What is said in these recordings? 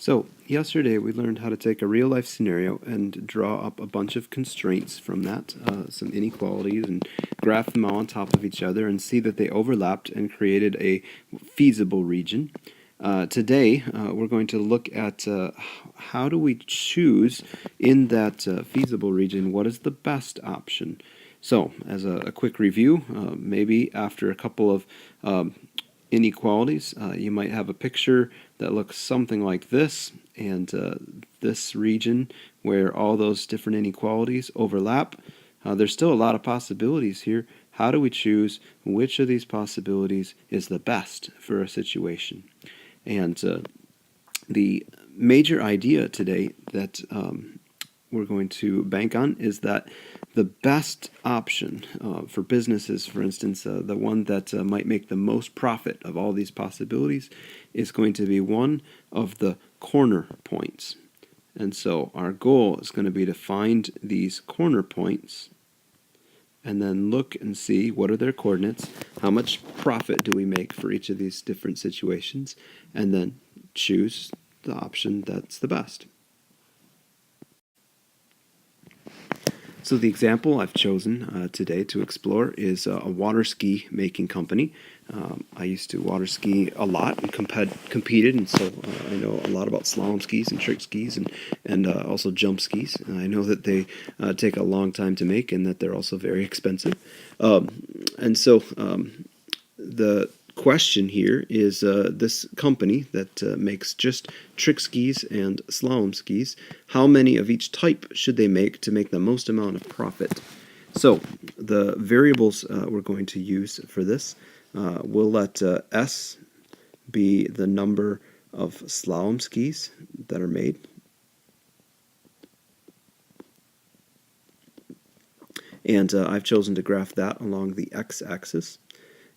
So, yesterday we learned how to take a real life scenario and draw up a bunch of constraints from that, some inequalities, and graph them all on top of each other and see that they overlapped and created a feasible region. Today, we're going to look at how do we choose in that feasible region what is the best option. So, as a quick review, maybe after a couple of inequalities, you might have a picture that looks something like this, and this region where all those different inequalities overlap. There's still a lot of possibilities here. How do we choose which of these possibilities is the best for a situation? And the major idea today that we're going to bank on is that the best option for businesses, for instance, the one that might make the most profit of all these possibilities, is going to be one of the corner points. And so our goal is going to be to find these corner points and then look and see what are their coordinates, how much profit do we make for each of these different situations, and then choose the option that's the best. So the example I've chosen today to explore is a water ski making company. I used to water ski a lot and competed, and so I know a lot about slalom skis and trick skis and also jump skis. And I know that they take a long time to make and that they're also very expensive. And so the question here is this company that makes just trick skis and slalom skis, how many of each type should they make to make the most amount of profit? So the variables we're going to use for this, we'll let S be the number of slalom skis that are made. And I've chosen to graph that along the x-axis.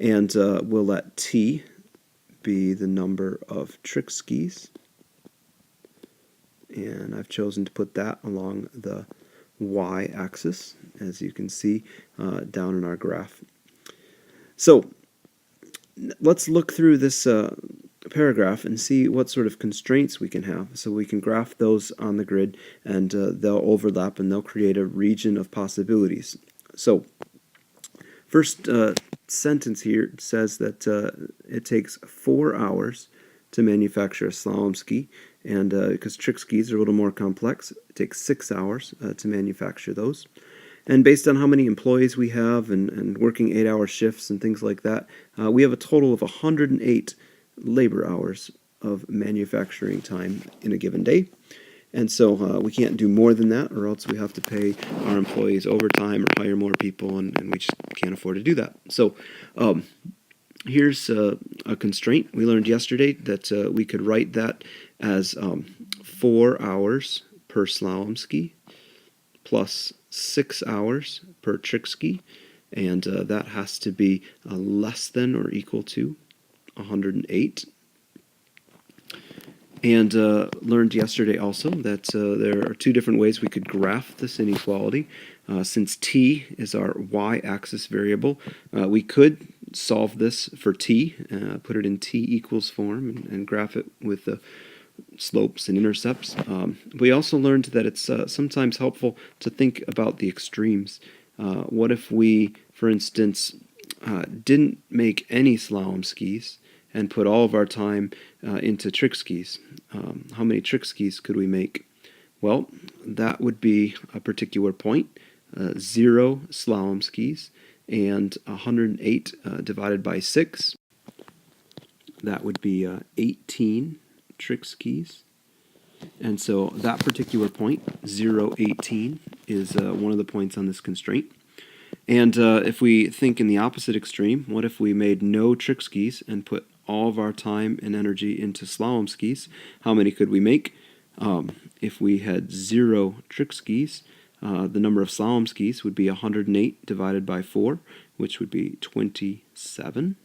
And we'll let T be the number of trick skis. And I've chosen to put that along the y-axis, as you can see down in our graph. So let's look through this paragraph and see what sort of constraints we can have. So we can graph those on the grid, and they'll overlap and they'll create a region of possibilities. So first sentence here says that it takes 4 hours to manufacture a slalom ski, and because trick skis are a little more complex, it takes 6 hours to manufacture those. And based on how many employees we have and working 8-hour shifts and things like that, we have a total of 108 labor hours of manufacturing time in a given day. And so we can't do more than that, or else we have to pay our employees overtime or hire more people, and we just can't afford to do that. So here's a constraint. We learned yesterday that we could write that as 4 hours per slalom ski plus 6 hours per trick ski, and that has to be less than or equal to 108. And learned yesterday also that there are 2 different ways we could graph this inequality. Since t is our y-axis variable, we could solve this for t, put it in t equals form, and graph it with the slopes and intercepts. We also learned that it's sometimes helpful to think about the extremes. What if we, for instance, didn't make any slalom skis and put all of our time into trick skis? How many trick skis could we make? Well, that would be a particular point, 0 slalom skis, and 108 divided by 6, that would be 18 trick skis. And so that particular point, 0, 18, is one of the points on this constraint. And if we think in the opposite extreme, what if we made no trick skis and put all of our time and energy into slalom skis? How many could we make? If we had 0 trick skis, the number of slalom skis would be 108 divided by 4, which would be 27.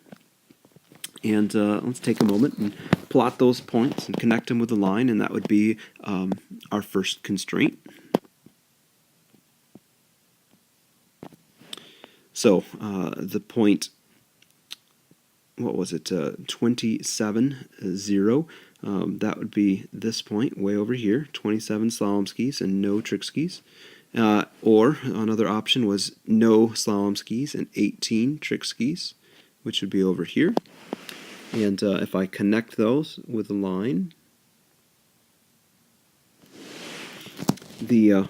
And let's take a moment and plot those points and connect them with a line, and that would be our first constraint. So the point, what was it, 27, 0, That would be this point way over here, 27 slalom skis and no trick skis. Or another option was no slalom skis and 18 trick skis, which would be over here. And if I connect those with a line, the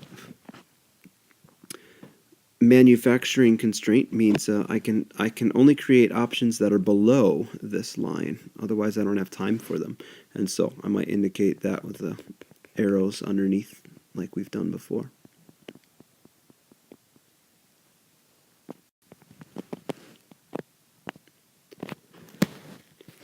manufacturing constraint means I can only create options that are below this line. Otherwise, I don't have time for them. And so I might indicate that with the arrows underneath, like we've done before.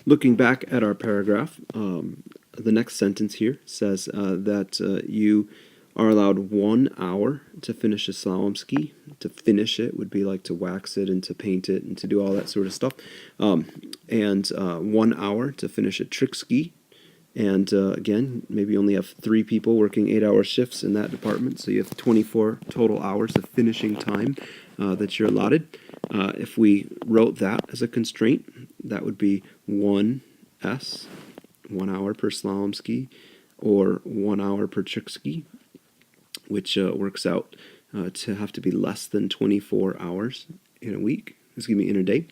Looking back at our paragraph, the next sentence here says that you are allowed 1 hour to finish a slalom ski. To finish it would be like to wax it and to paint it and to do all that sort of stuff. And 1 hour to finish a trick ski. And again, maybe you only have 3 people working 8-hour shifts in that department, so you have 24 total hours of finishing time that you're allotted. If we wrote that as a constraint, that would be 1s, 1 hour per slalom ski, or 1 hour per trick ski, which works out to have to be less than 24 hours in a week, in a day.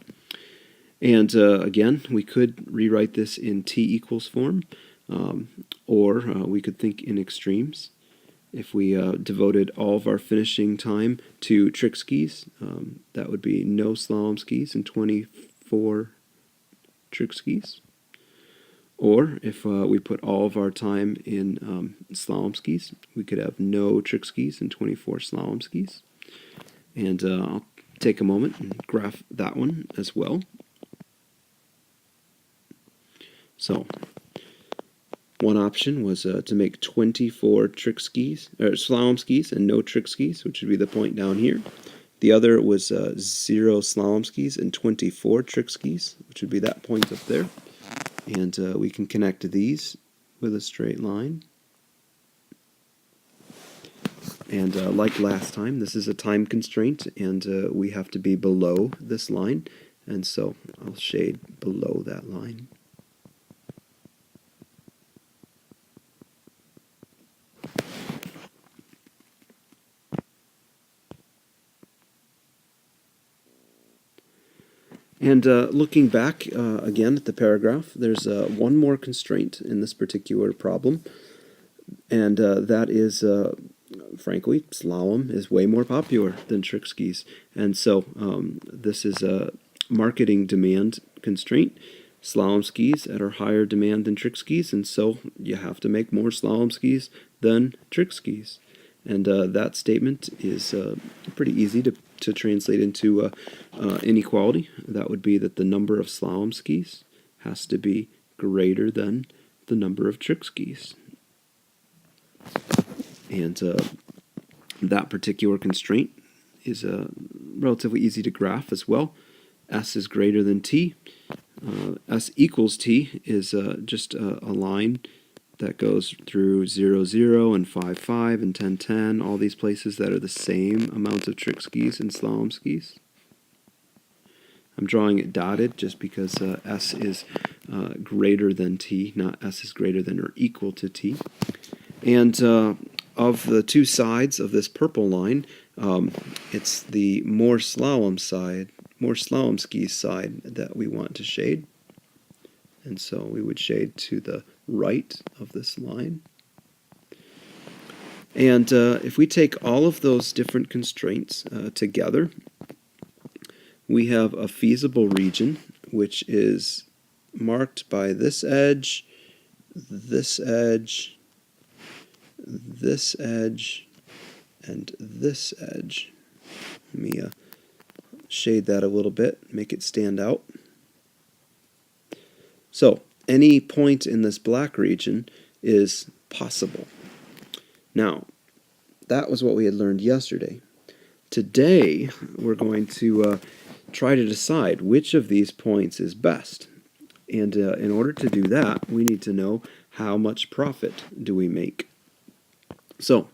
And again, we could rewrite this in t equals form, or we could think in extremes. If we devoted all of our finishing time to trick skis, that would be no slalom skis and 24 trick skis. Or if we put all of our time in slalom skis, we could have no trick skis and 24 slalom skis. And I'll take a moment and graph that one as well. So, one option was to make 24 trick skis, or slalom skis, and no trick skis, which would be the point down here. The other was 0 slalom skis and 24 trick skis, which would be that point up there. And we can connect these with a straight line. And like last time, this is a time constraint, and we have to be below this line. And so I'll shade below that line. And looking back again at the paragraph, there's one more constraint in this particular problem, and that is, frankly, slalom is way more popular than trick skis. And so this is a marketing demand constraint. Slalom skis are higher demand than trick skis, and so you have to make more slalom skis than trick skis. And that statement is pretty easy to translate into inequality. That would be that the number of slalom skis has to be greater than the number of trick skis. And that particular constraint is relatively easy to graph as well. S is greater than T. S equals T is just a line that goes through 0, 0, and 5, 5, and 10, 10, all these places that are the same amount of trick skis and slalom skis. I'm drawing it dotted just because S is greater than T, not S is greater than or equal to T. And of the two sides of this purple line, it's the more slalom skis side that we want to shade. And so we would shade to the right of this line. And if we take all of those different constraints together, we have a feasible region which is marked by this edge, this edge, this edge, and this edge. Let me shade that a little bit, make it stand out. So, any point in this black region is possible. Now, that was what we had learned yesterday. Today, we're going to try to decide which of these points is best. And in order to do that, we need to know how much profit do we make. So,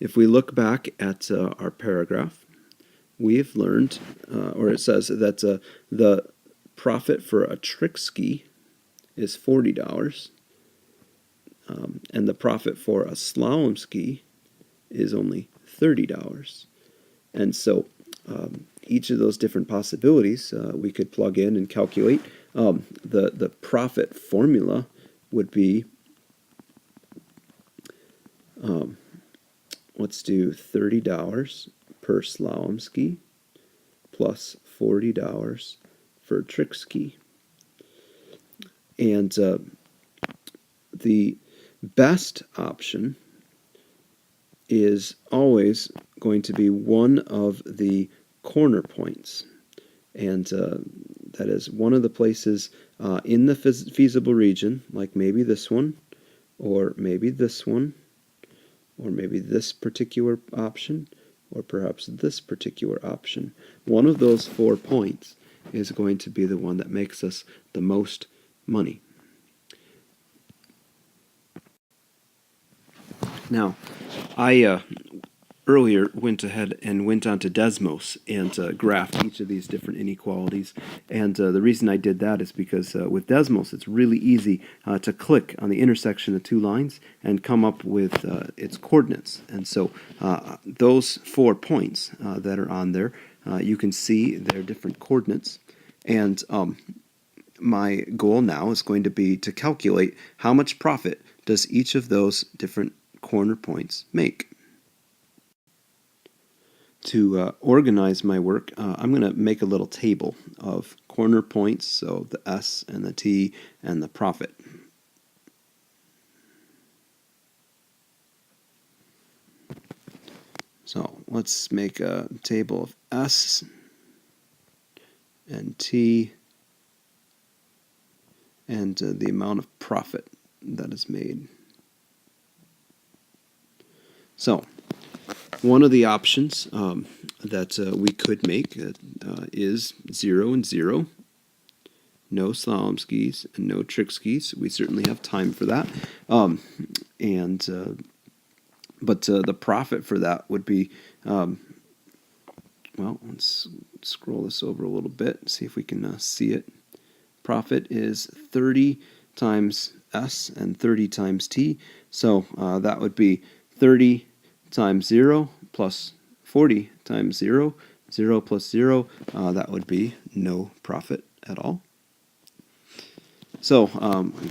if we look back at our paragraph, we've learned, or it says that the profit for a trick ski is $40, and the profit for a slalom ski is only $30. And so each of those different possibilities we could plug in and calculate. The profit formula would be, let's do $30 per slalom ski plus $40 for trick ski. And the best option is always going to be one of the corner points. And that is one of the places in the feasible region, like maybe this one, or maybe this one, or maybe this particular option, or perhaps this particular option. One of those 4 points is going to be the one that makes us the most money. Now, I earlier went ahead and went onto Desmos and graphed each of these different inequalities. And the reason I did that is because with Desmos, it's really easy to click on the intersection of 2 lines and come up with its coordinates. And so those 4 points that are on there, you can see their different coordinates. And my goal now is going to be to calculate how much profit does each of those different corner points make. To organize my work, I'm going to make a little table of corner points, so the S and the T and the profit. So let's make a table of S and T and the amount of profit that is made. So one of the options that we could make is 0 and 0. No slalom skis and no trick skis. We certainly have time for that. But the profit for that would be, well, let's scroll this over a little bit, see if we can see it. Profit is 30 times S and 30 times T. So that would be 30 times 0 plus 40 times 0. 0 plus 0, that would be no profit at all. So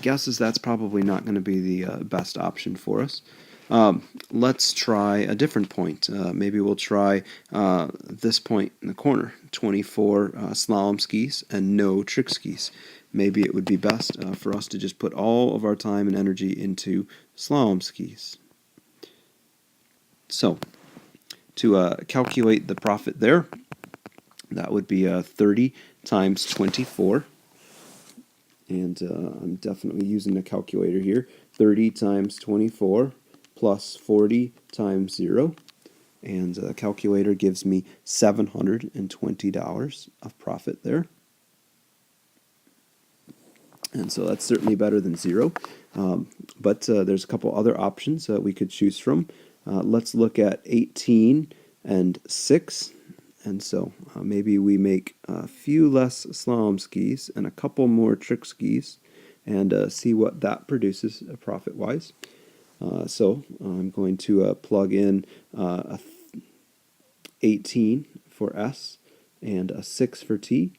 guesses that's probably not going to be the best option for us. Let's try a different point. Maybe we'll try this point in the corner, 24 slalom skis and no trick skis. Maybe it would be best for us to just put all of our time and energy into slalom skis. So to calculate the profit there, that would be 30 times 24. And I'm definitely using a calculator here. 30 times 24 plus 40 times 0. And the calculator gives me $720 of profit there. And so that's certainly better than 0. But there's a couple other options that we could choose from. Let's look at 18 and 6. And so maybe we make a few less slalom skis and a couple more trick skis and see what that produces profit-wise. So I'm going to plug in 18 for S and a 6 for T.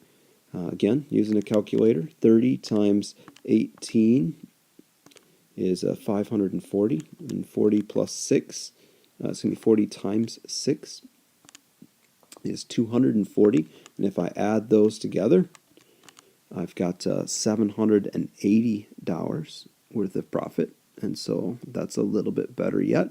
Again, using a calculator, 30 times 18 is 540, and 40 plus 6, it's going to be 40 times 6 is 240, and if I add those together, I've got $780 worth of profit, and so that's a little bit better yet.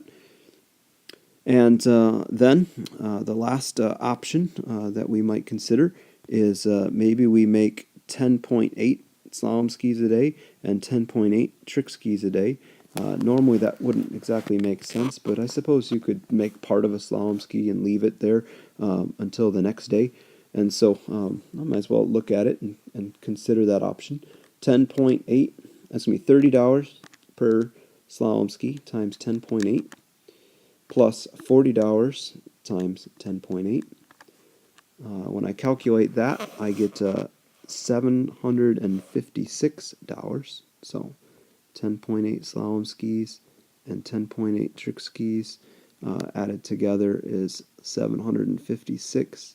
And then the last option that we might consider is maybe we make 10.8 slalom skis a day and 10.8 trick skis a day. Normally that wouldn't exactly make sense, but I suppose you could make part of a slalom ski and leave it there until the next day. And so I might as well look at it and consider that option. 10.8, that's going to be $30 per slalom ski times 10.8 plus $40 times 10.8. When I calculate that, I get $756. So 10.8 slalom skis and 10.8 trick skis added together is $756.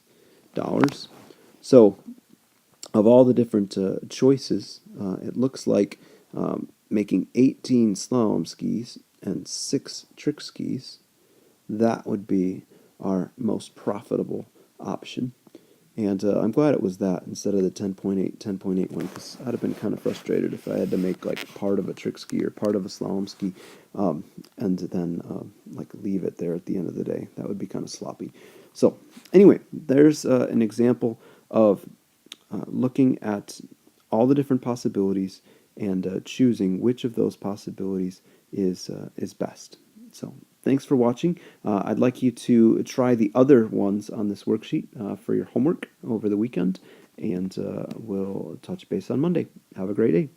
So, of all the different choices, it looks like making 18 slalom skis and 6 trick skis, that would be our most profitable option. And I'm glad it was that instead of the 10.8 one, because I'd have been kind of frustrated if I had to make like part of a trick ski or part of a slalom ski, and then like leave it there at the end of the day. That would be kind of sloppy. So anyway, there's an example of looking at all the different possibilities and choosing which of those possibilities is best. So thanks for watching. I'd like you to try the other ones on this worksheet for your homework over the weekend, and we'll touch base on Monday. Have a great day.